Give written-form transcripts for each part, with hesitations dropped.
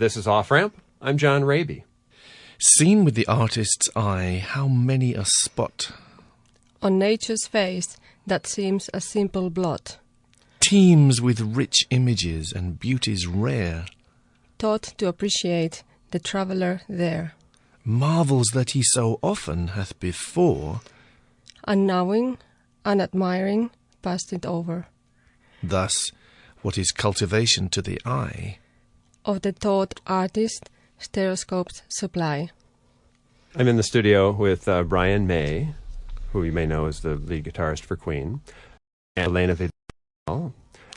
This is Off Ramp. I'm John Rabe. Seen with the artist's eye, how many a spot on nature's face that seems a simple blot teems with rich images and beauties rare, taught to appreciate the traveller there, marvels that he so often hath before, unknowing, unadmiring, passed it over. Thus, what is cultivation to the eye, of the taught artist, Stereoscopes supply. I'm in the studio with Brian May, who you may know as the lead guitarist for Queen, and Elena Vidal.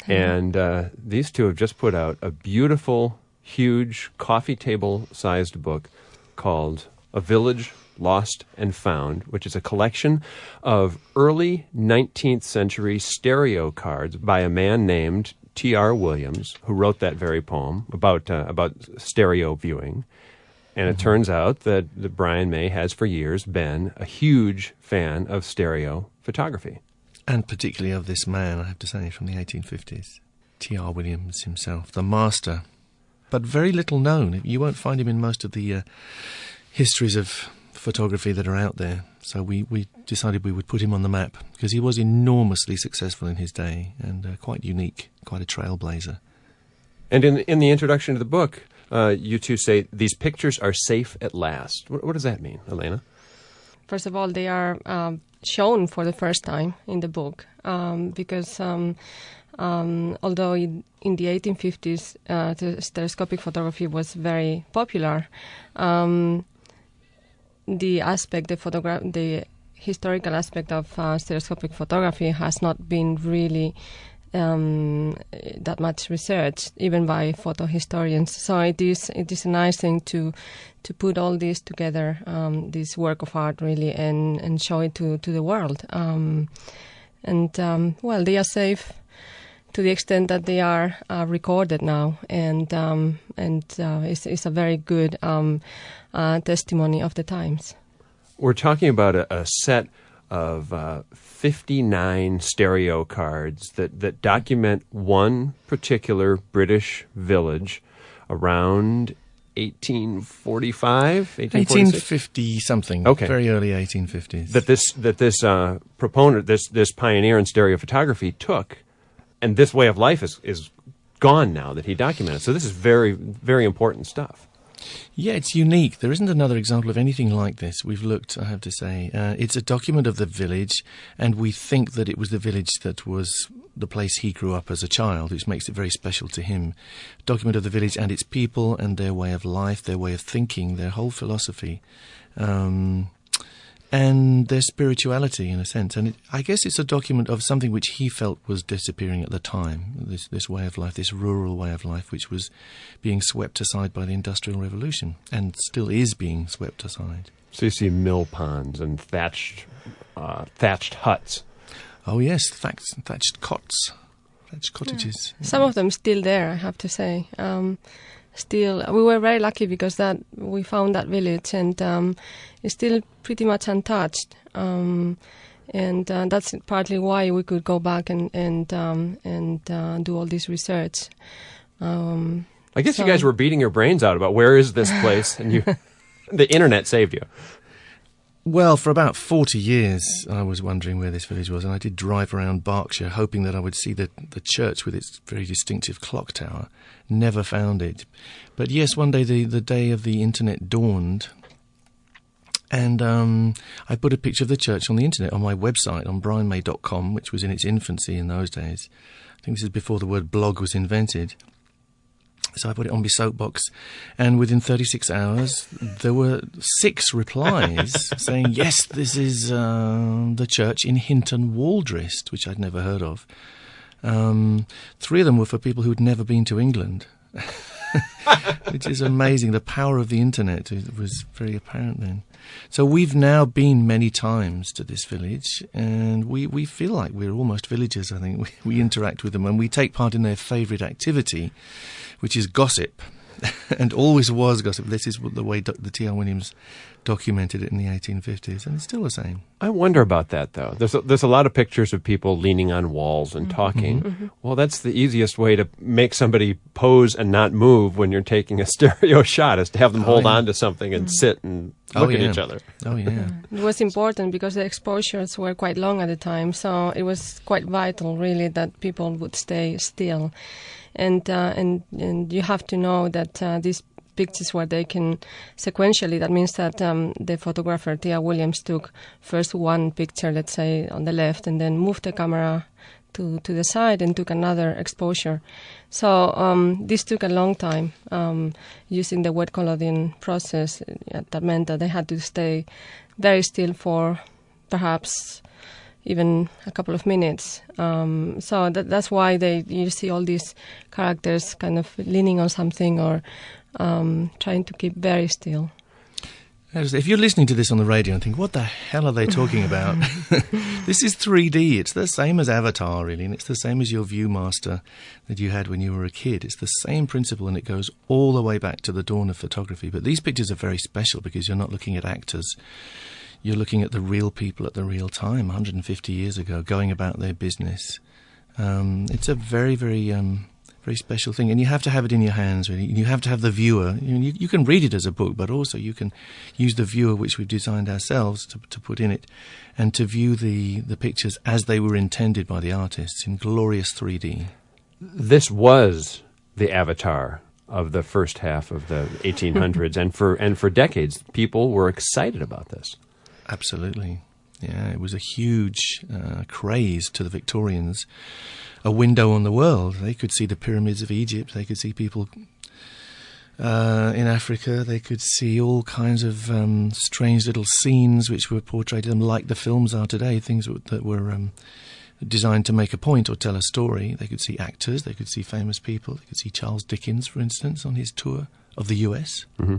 And these two have just put out a beautiful, huge, coffee table-sized book called A Village Lost and Found, which is a collection of early 19th century stereo cards by a man named T.R. Williams, who wrote that very poem about stereo viewing. And it turns out that Brian May has for years been a huge fan of stereo photography. And particularly of this man, I have to say, from the 1850s, T.R. Williams himself, the master. But very little known. You won't find him in most of the histories of photography that are out there. So we decided we would put him on the map because he was enormously successful in his day and quite unique, quite a trailblazer. And in the introduction to the book, you two say, these pictures are safe at last. What does that mean, Elena? First of all, they are shown for the first time in the book because although in the 1850s the stereoscopic photography was very popular, the historical aspect of stereoscopic photography has not been really that much researched, even by photo historians. So it is a nice thing to put all this together, this work of art really, and show it to the world. Well, they are safe to the extent that they are recorded now, and it's a very good testimony of the times. We're talking about a set of 59 stereo cards that document one particular British village around 1845, 1850 something. Okay, very early 1850s. That this proponent, this pioneer in stereo photography took, and this way of life is gone now that he documented. So this is very, very important stuff. Yeah, it's unique. There isn't another example of anything like this. We've looked, I have to say. It's a document of the village, and we think that it was the village that was the place he grew up as a child, which makes it very special to him. Document of the village and its people and their way of life, their way of thinking, their whole philosophy, and their spirituality, in a sense. And I guess it's a document of something which he felt was disappearing at the time, this way of life, this rural way of life, which was being swept aside by the Industrial Revolution, and still is being swept aside. So you see mill ponds and thatched huts. Oh yes, thatched cots, thatched cottages. Yeah. Some of them still there, I have to say. Still, we were very lucky because we found that village, and it's still pretty much untouched. And that's partly why we could go back and do all this research. I guess you guys were beating your brains out about where is this place, and the internet saved you. Well, for about 40 years, I was wondering where this village was, and I did drive around Berkshire hoping that I would see the church with its very distinctive clock tower. Never found it. But yes, one day the day of the internet dawned, and I put a picture of the church on the internet on my website, on brianmay.com, which was in its infancy in those days. I think this is before the word blog was invented. So I put it on my soapbox, and within 36 hours, there were 6 replies saying, yes, this is the church in Hinton Waldrist, which I'd never heard of. 3 of them were for people who'd never been to England, which is amazing. The power of the internet was very apparent then. So we've now been many times to this village, and we feel like we're almost villagers, I think. We interact with them, and we take part in their favourite activity, which is gossip. and always was gossip. This is the way the T.R. Williams documented it in the 1850s, and it's still the same. I wonder about that, though. There's a lot of pictures of people leaning on walls and talking. Mm-hmm. Well, that's the easiest way to make somebody pose and not move when you're taking a stereo shot, is to have them hold on to something and sit and look at each other. Oh, yeah. It was important because the exposures were quite long at the time, so it was quite vital, really, that people would stay still. And you have to know that these pictures were taken sequentially. That means that the photographer, T.R. Williams, took first one picture, let's say, on the left, and then moved the camera to the side and took another exposure. So this took a long time using the wet coloring process. That meant that they had to stay very still for perhaps even a couple of minutes. So that's why you see all these characters kind of leaning on something or trying to keep very still. If you're listening to this on the radio and think, what the hell are they talking about? This is 3D. It's the same as Avatar, really, and it's the same as your Viewmaster that you had when you were a kid. It's the same principle, and it goes all the way back to the dawn of photography. But these pictures are very special because you're not looking at actors. You're looking at the real people at the real time, 150 years ago, going about their business. It's a very, very, very special thing, and you have to have it in your hands, really. You have to have the viewer. You can read it as a book, but also you can use the viewer, which we've designed ourselves to put in it, and to view the pictures as they were intended by the artists in glorious 3D. This was the Avatar of the first half of the 1800s, and for decades, people were excited about this. Absolutely. Yeah, it was a huge craze to the Victorians, a window on the world. They could see the pyramids of Egypt, they could see people in Africa, they could see all kinds of strange little scenes which were portrayed in them like the films are today, things that were designed to make a point or tell a story. They could see actors, they could see famous people, they could see Charles Dickens, for instance, on his tour of the US. Mm-hmm.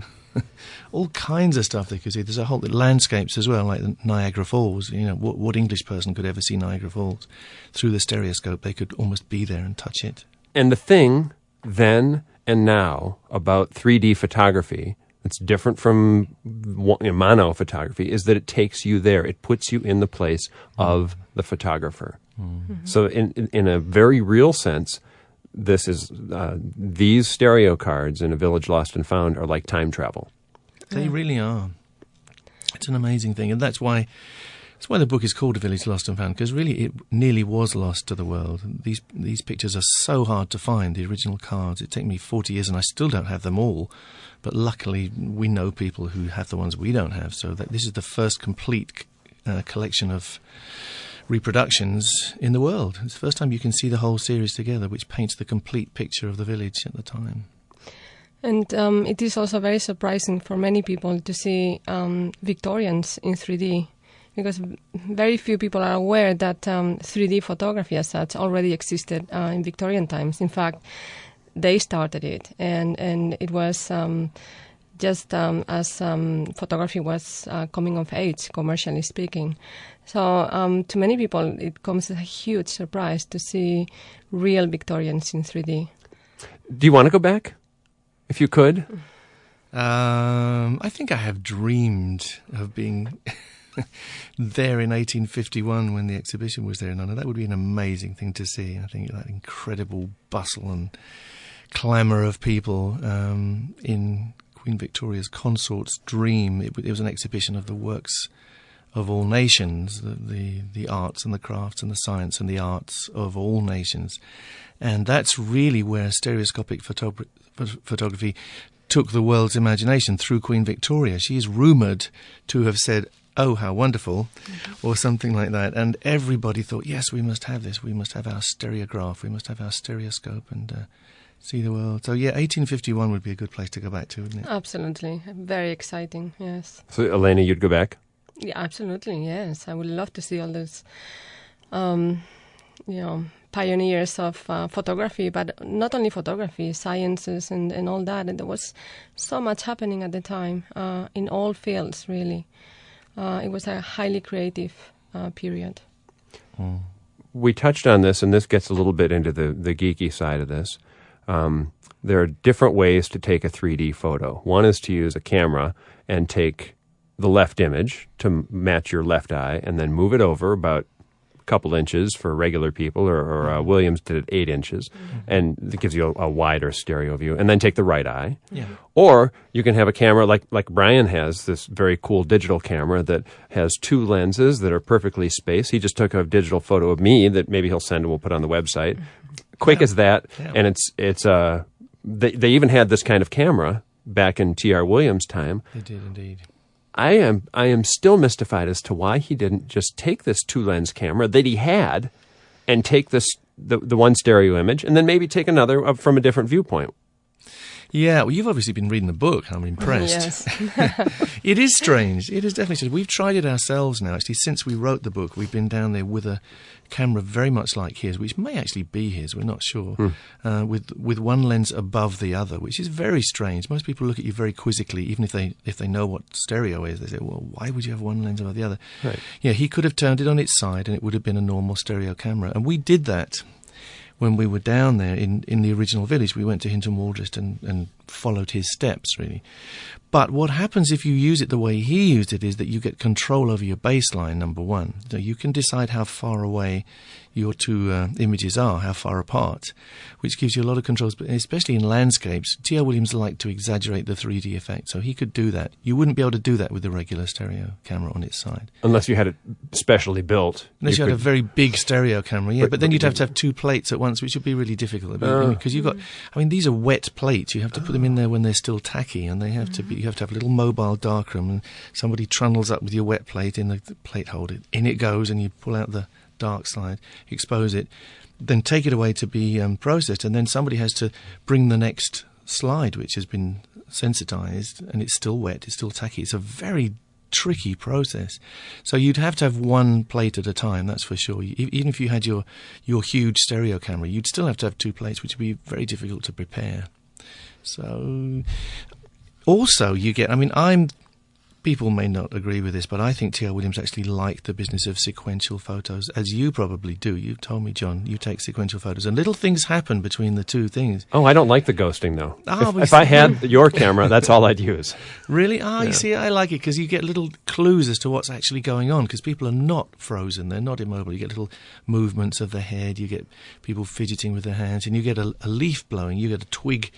All kinds of stuff they could see. There's a whole landscapes as well, like the Niagara Falls. What English person could ever see Niagara Falls? Through the stereoscope, they could almost be there and touch it. And the thing then and now about 3D photography that's different from mono photography is that it takes you there. It puts you in the place of the photographer. Mm-hmm. So in a very real sense, this is these stereo cards in A Village Lost and Found are like time travel. They really are. It's an amazing thing, and that's why the book is called A Village Lost and Found, because really it nearly was lost to the world. These pictures are so hard to find, the original cards. It took me 40 years, and I still don't have them all. But luckily, we know people who have the ones we don't have. So this is the first complete collection of reproductions in the world. It's the first time you can see the whole series together, which paints the complete picture of the village at the time. And it is also very surprising for many people to see Victorians in 3D, because very few people are aware that 3D photography as such already existed in Victorian times. In fact, they started it, and it was just as photography was coming of age, commercially speaking. So to many people, it comes as a huge surprise to see real Victorians in 3D. Do you want to go back, if you could? I think I have dreamed of being there in 1851 when the exhibition was there. And that would be an amazing thing to see. I think that incredible bustle and clamour of people in Queen Victoria's consort's dream. It was an exhibition of the works of all nations, the arts and the crafts and the science and the arts of all nations. And that's really where stereoscopic photography took the world's imagination, through Queen Victoria. She is rumoured to have said, "Oh, how wonderful," or something like that. And everybody thought, yes, we must have this. We must have our stereograph. We must have our stereoscope and see the world. So, yeah, 1851 would be a good place to go back to, wouldn't it? Absolutely. Very exciting, yes. So, Elena, you'd go back? Yeah, absolutely, yes. I would love to see all those, pioneers of photography, but not only photography, sciences and all that. And there was so much happening at the time in all fields, really. It was a highly creative period. We touched on this, and this gets a little bit into the geeky side of this. there are different ways to take a 3D photo. One is to use a camera and take the left image to match your left eye and then move it over about a couple inches for regular people, or Williams did it 8 inches, and it gives you a wider stereo view, and then take the right eye. Yeah. Or you can have a camera like Brian has, this very cool digital camera that has 2 lenses that are perfectly spaced. He just took a digital photo of me that maybe he'll send and we'll put on the website. Quick as that, and they even had this kind of camera back in T.R. Williams' time. They did indeed. I am still mystified as to why he didn't just take this 2-lens camera that he had and take the one stereo image and then maybe take another from a different viewpoint. Yeah, well, you've obviously been reading the book. I'm impressed. Yes. It is strange. It is definitely strange. We've tried it ourselves now. Actually, since we wrote the book, we've been down there with a camera very much like his, which may actually be his, we're not sure, with one lens above the other, which is very strange. Most people look at you very quizzically, even if they know what stereo is. They say, well, why would you have one lens above the other? Right. Yeah, he could have turned it on its side and it would have been a normal stereo camera. And we did that when we were down there in the original village. We went to Hinton Waldrest and followed his steps, really. But what happens if you use it the way he used it is that you get control over your baseline, number one. So you can decide how far away your 2 images are, how far apart, which gives you a lot of controls, but especially in landscapes. T.R. Williams liked to exaggerate the 3D effect, so he could do that. You wouldn't be able to do that with the regular stereo camera on its side. Unless you had it specially built. Unless you had a very big stereo camera, yeah, but then you'd have to have 2 plates at once, which would be really difficult. Because you've got, I mean, these are wet plates. You have to put them in there when they're still tacky, and they have to be, you have to have a little mobile darkroom, and somebody trundles up with your wet plate in the plate holder. In it goes, and you pull out the dark slide, expose it, then take it away to be processed, and then somebody has to bring the next slide, which has been sensitized, and it's still wet, it's still tacky. It's a very tricky process. So you'd have to have 1 plate at a time, that's for sure. Even if you had your huge stereo camera, you'd still have to have 2 plates, which would be very difficult to prepare. So also you get, I mean, people may not agree with this, but I think T.R. Williams actually liked the business of sequential photos, as you probably do. You told me, John, you take sequential photos, and little things happen between the 2 things. Oh, I don't like the ghosting, though. Oh, if I had your camera, that's all I'd use. Really? You see, I like it because you get little clues as to what's actually going on, because people are not frozen, they're not immobile. You get little movements of the head, you get people fidgeting with their hands, and you get a leaf blowing, you get a twig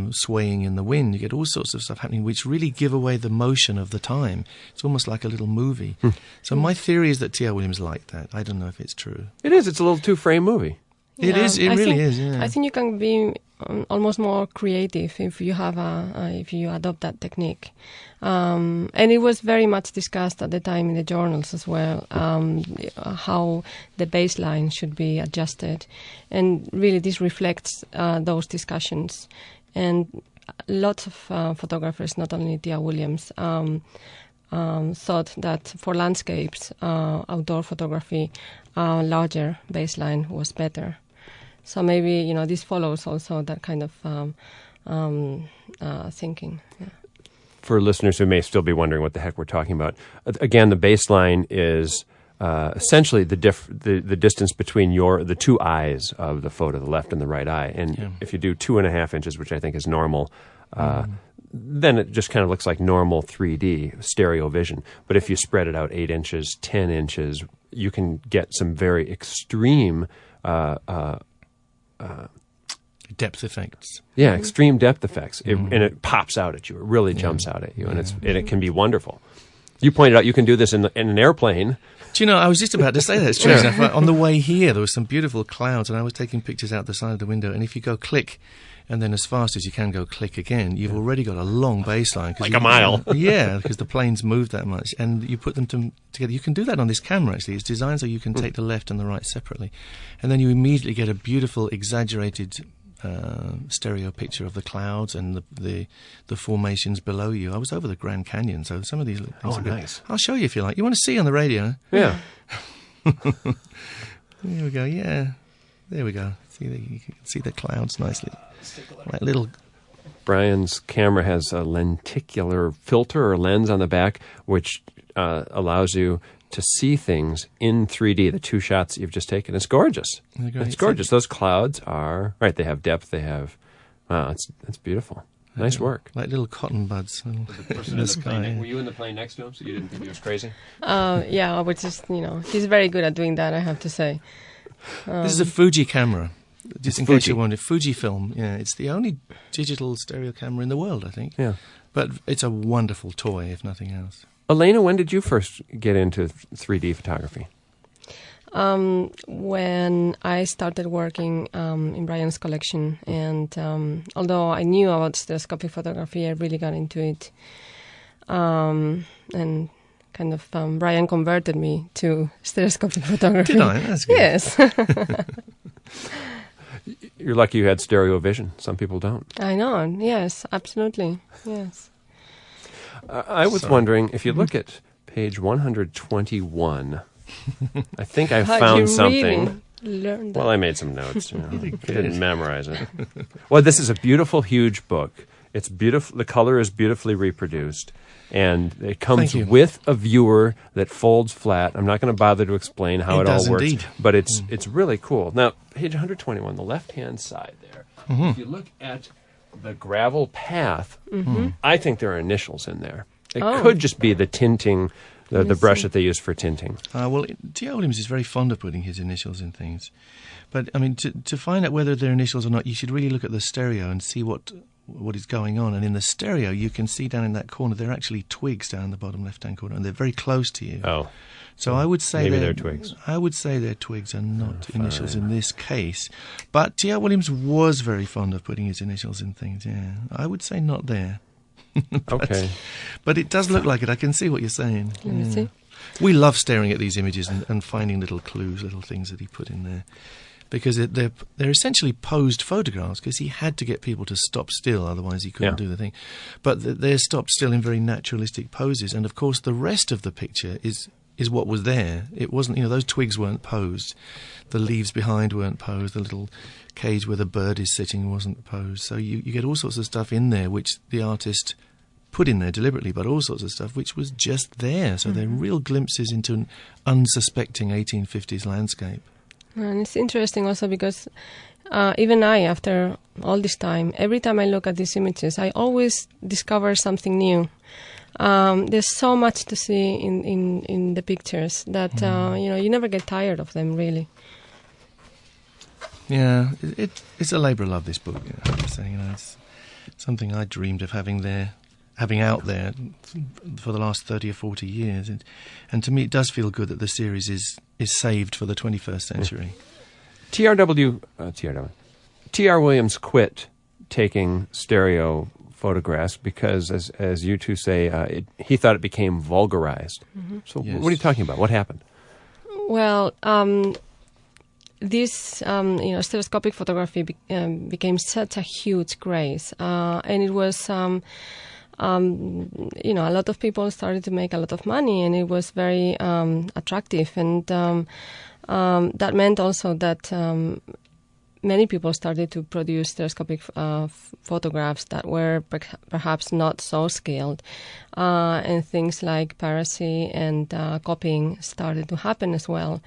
swaying in the wind. You get all sorts of stuff happening which really give away the motion of the time. It's almost like a little movie. So my theory is that T.R. Williams liked that. I don't know if it's true. It is. It's a little 2-frame movie. It is. It really is. Yeah. I think you can be almost more creative if you have if you adopt that technique. And it was very much discussed at the time in the journals as well, how the baseline should be adjusted. And really this reflects those discussions. And lots of photographers, not only T.R. Williams, thought that for landscapes, outdoor photography, larger baseline was better. So maybe, this follows also that kind of thinking. Yeah. For listeners who may still be wondering what the heck we're talking about, again, the baseline is essentially the distance between the 2 eyes of the photo, the left and the right eye. And if you do 2.5 inches, which I think is normal, then it just kind of looks like normal 3D stereo vision. But if you spread it out 8 inches, 10 inches, you can get some very extreme depth effects. Yeah, extreme depth effects. And it pops out at you. It really jumps out at you, and it can be wonderful. You pointed out you can do this in an airplane. Do you know, I was just about to say that. Strange enough. On the way here, there were some beautiful clouds, and I was taking pictures out the side of the window, and if you go click, and then as fast as you can go click again, you've already got a long baseline. Like a mile. Yeah, because the planes move that much, and you put them together. You can do that on this camera, actually. It's designed so you can take the left and the right separately, and then you immediately get a beautiful, exaggerated stereo picture of the clouds and the formations below you. I was over the Grand Canyon, so some of these things are nice. I'll show you if you like. You want to see on the radio? Yeah. There we go. Yeah, there we go. You can see the clouds nicely. Like little. Brian's camera has a lenticular filter or lens on the back, which allows you to see things in 3D, the two shots that you've just taken. It's gorgeous. It's gorgeous. Those clouds are, right, they have depth, they have, wow, it's beautiful. Nice work. Like little cotton buds in the sky. Were you in the plane next to him, so you didn't think he was crazy? Yeah, I was just, he's very good at doing that, I have to say. This is a Fuji camera. Just in case you wondered, Fujifilm. Yeah, it's the only digital stereo camera in the world, I think. Yeah. But it's a wonderful toy, if nothing else. Elena, when did you first get into 3D photography? When I started working in Brian's collection, and although I knew about stereoscopic photography, I really got into it. And kind of Brian converted me to stereoscopic photography. Did I? That's good. Yes. You're lucky you had stereo vision. Some people don't. I know. Yes, absolutely. Yes. I was wondering, if you look at page 121, I think I found something. Really learned that? Well, I made some notes. I didn't memorize it. Well, this is a beautiful, huge book. It's beautiful. The color is beautifully reproduced, and it comes with a viewer that folds flat. I'm not going to bother to explain how it all works, indeed. But it's really cool. Now, page 121, the left-hand side there. If you look at the gravel path, I think there are initials in there. It could just be the tinting. The brush that they use for tinting. Well, T.R. Williams is very fond of putting his initials in things. But, I mean, to find out whether they're initials or not, you should really look at the stereo and see what is going on. And in the stereo, you can see down in that corner, there are actually twigs down in the bottom left-hand corner, and they're very close to you. Oh. So I would say maybe they're twigs. I would say their twigs are not initials in this case. But T.R. Williams was very fond of putting his initials in things, yeah. I would say not there. Okay. But it does look like it. I can see what you're saying. Let me see. We love staring at these images and finding little clues, little things that he put in there. Because they're essentially posed photographs, because he had to get people to stop still, otherwise he couldn't do the thing. But they're stopped still in very naturalistic poses. And, of course, the rest of the picture is what was there. It wasn't, those twigs weren't posed. The leaves behind weren't posed. The little cage where the bird is sitting wasn't posed. So you get all sorts of stuff in there which the artist put in there deliberately, but all sorts of stuff which was just there. So they're real glimpses into an unsuspecting 1850s landscape. And it's interesting also because even I, after all this time, every time I look at these images, I always discover something new. There's so much to see in the pictures that you never get tired of them, really. Yeah, it's a labour of love, this book. I have to say, it's something I dreamed of having out there for the last 30 or 40 years, and to me it does feel good that the series is saved for the 21st century. T.R. Williams quit taking stereo photographs because, as you two say, he thought it became vulgarized. So what are you talking about? What happened? Well, this stereoscopic photography became such a huge craze, and it was a lot of people started to make a lot of money, and it was very attractive, and that meant also that many people started to produce stereoscopic photographs that were perhaps not so scaled, and things like piracy and copying started to happen as well.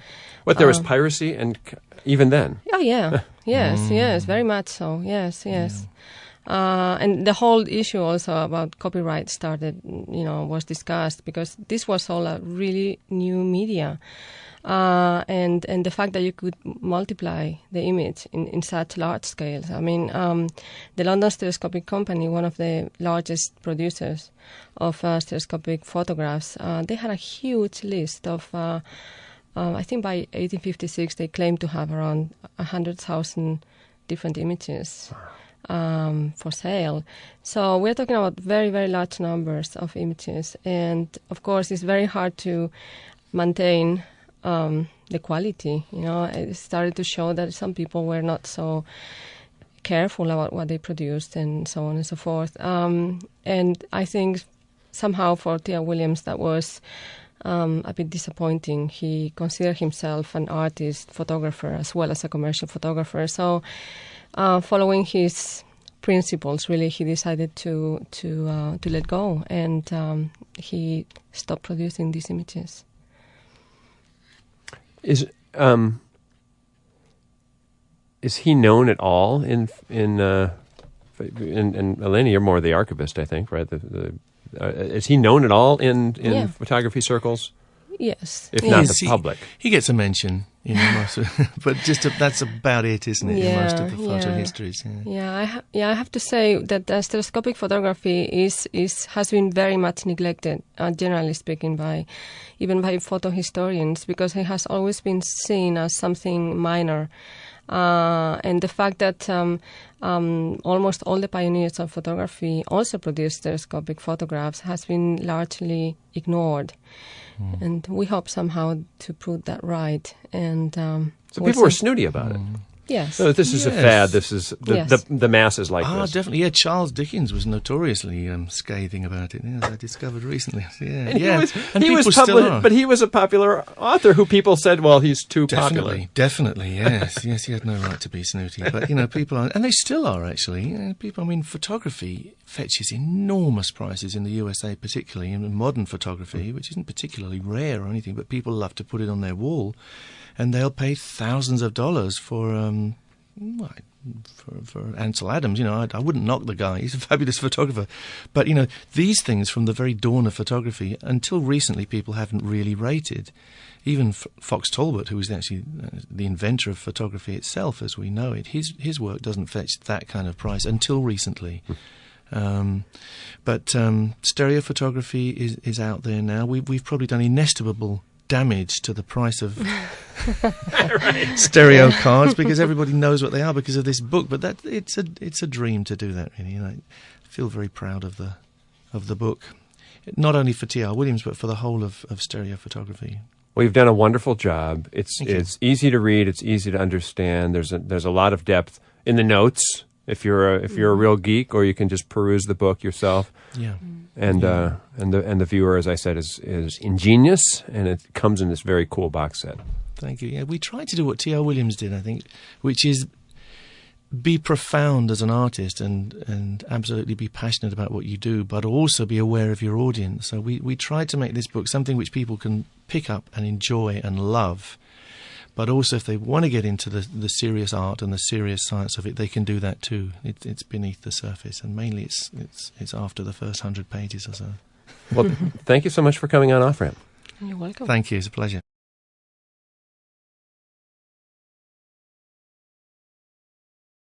But there was piracy, and even then? Oh, yeah. Yes, very much so. Yes. And the whole issue also about copyright started, was discussed because this was all a really new media. And the fact that you could multiply the image in such large scales. I mean, the London Stereoscopic Company, one of the largest producers of stereoscopic photographs, they had a huge list of, I think by 1856 they claimed to have around 100,000 different images for sale. So we're talking about very, very large numbers of images. And, of course, it's very hard to maintain the quality. It started to show that some people were not so careful about what they produced and so on and so forth. And I think somehow for T.R. Williams that was a bit disappointing. He considered himself an artist, photographer, as well as a commercial photographer. So following his principles, really, he decided to let go, and he stopped producing these images. Is he known at all in Elena? You're more the archivist, I think, right? Is he known at all in Yeah. photography circles? Yes. If Yeah. not Yes, the public. He gets a mention, most but that's about it, isn't it? In most of the photo Yeah. histories. Yeah. I have to say that stereoscopic photography has been very much neglected, generally speaking, even by photo historians, because it has always been seen as something minor. And the fact that almost all the pioneers of photography also produced stereoscopic photographs has been largely ignored. And we hope somehow to prove that right. And So people were snooty about it. Yes. So this is a Yes. fad. This is Yes. the masses like this. Definitely. Yeah, Charles Dickens was notoriously scathing about it. Yes, I discovered recently. Yeah, And yeah. he was people still are. but he was a popular author who people said, well, he's too popular. Definitely, yes. Yes, he had no right to be snooty. But, people are, and they still are, actually. Photography fetches enormous prices in the USA, particularly in modern photography, which isn't particularly rare or anything, but people love to put it on their wall, and they'll pay thousands of dollars for Ansel Adams. I wouldn't knock the guy. He's a fabulous photographer. But, these things from the very dawn of photography, until recently, people haven't really rated. Even Fox Talbot, who was actually the inventor of photography itself as we know it, his work doesn't fetch that kind of price until recently. But stereo photography is out there now. We've probably done inestimable damage to the price of stereo cards because everybody knows what they are because of this book. But it's a dream to do that. Really, I feel very proud of the book, not only for T.R. Williams but for the whole of stereo photography. Well, you've done a wonderful job. It's Thank you. easy to read. It's easy to understand. There's a lot of depth in the notes. If you're a real geek, or you can just peruse the book yourself. Yeah. And the viewer, as I said, is ingenious, and it comes in this very cool box set. Thank you. Yeah, we tried to do what T.R. Williams did, I think, which is be profound as an artist and absolutely be passionate about what you do, but also be aware of your audience. So we tried to make this book something which people can pick up and enjoy and love. But also, if they want to get into the serious art and the serious science of it, they can do that too. It's beneath the surface, and mainly it's after the first 100 pages or so. Well, thank you so much for coming on Off Ramp. You're welcome. Thank you. It's a pleasure.